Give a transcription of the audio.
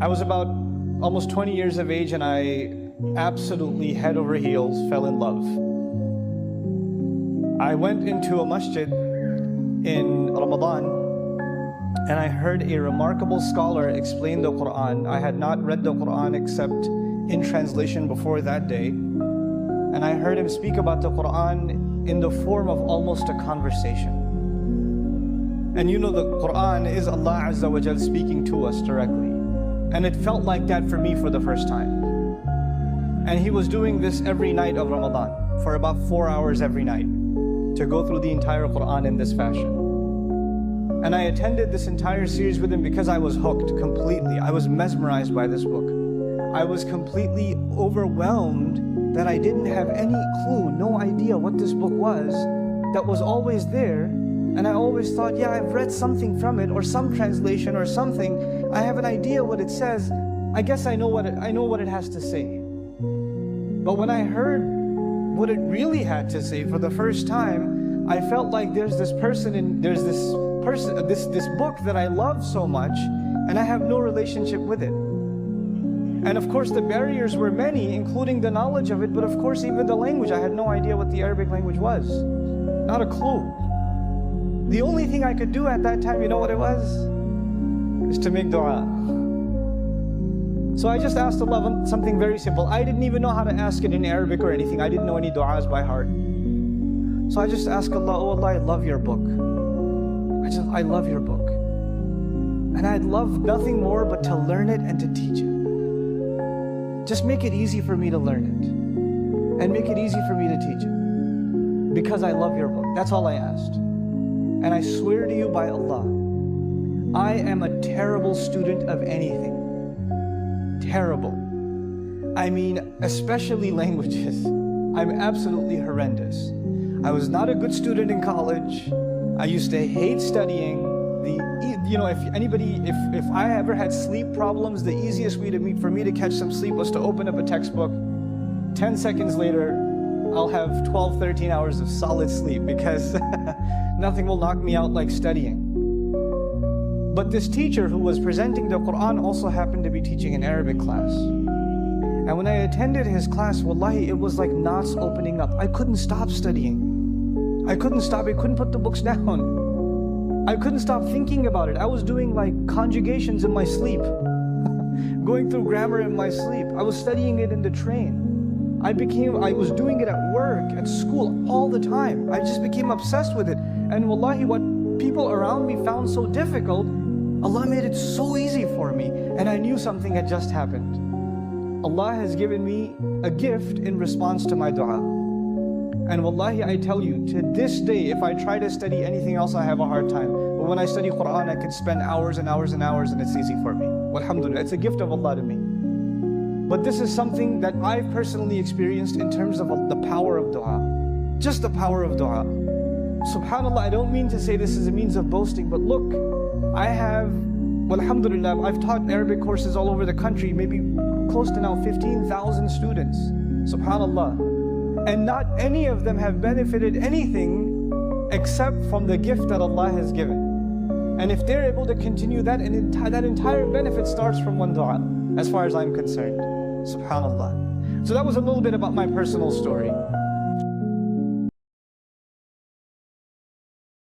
I was about almost 20 years of age and I absolutely head over heels fell in love. I went into a masjid in Ramadan and I heard a remarkable scholar explain the Quran. I had not read the Quran except in translation before that day. And I heard him speak about the Quran in the form of almost a conversation. And you know the Quran is Allah Azza wa Jal speaking to us directly. And it felt like that for me for the first time. And he was doing this every night of Ramadan for about 4 hours every night to go through the entire Quran in this fashion. And I attended this entire series with him because I was hooked completely. I was mesmerized by this book. I was completely overwhelmed that I didn't have any clue, no idea what this book was that was always there. And I always thought, yeah, I've read something from it or some translation or something. I have an idea what it says. I guess I know what it has to say. But when I heard what it really had to say for the first time, I felt like there's this book that I love so much, and I have no relationship with it. And of course the barriers were many, including the knowledge of it, but of course even the language, I had no idea what the Arabic language was. Not a clue. The only thing I could do at that time, you know what it was? Is to make dua. So I just asked Allah something very simple. I didn't even know how to ask it in Arabic or anything. I didn't know any du'as by heart. So I just asked Allah, oh Allah, I love your book. I love your book. And I'd love nothing more but to learn it and to teach it. Just make it easy for me to learn it. And make it easy for me to teach it. Because I love your book. That's all I asked. And I swear to you by Allah, I am a terrible student of anything. Terrible. I mean, especially languages. I'm absolutely horrendous. I was not a good student in college. I used to hate studying. If I ever had sleep problems, the easiest way for me to catch some sleep was to open up a textbook. 10 seconds later, I'll have 12, 13 hours of solid sleep because nothing will knock me out like studying. But this teacher who was presenting the Quran also happened to be teaching an Arabic class. And when I attended his class, wallahi, it was like knots opening up. I couldn't stop studying. I couldn't put the books down. I couldn't stop thinking about it. I was doing like conjugations in my sleep. Going through grammar in my sleep. I was studying it in the train. I was doing it at work, at school, all the time. I just became obsessed with it. And wallahi, what people around me found so difficult, Allah made it so easy for me. And I knew something had just happened. Allah has given me a gift in response to my dua. And wallahi, I tell you, to this day, if I try to study anything else, I have a hard time. But when I study Quran, I can spend hours and hours and hours and it's easy for me. Alhamdulillah, it's a gift of Allah to me. But this is something that I've personally experienced in terms of the power of dua. Just the power of dua. SubhanAllah, I don't mean to say this is a means of boasting, but look, I have, alhamdulillah, I've taught Arabic courses all over the country, maybe close to now 15,000 students. SubhanAllah. And not any of them have benefited anything except from the gift that Allah has given. And if they're able to continue that, and that entire benefit starts from one dua, as far as I'm concerned. SubhanAllah. So that was a little bit about my personal story.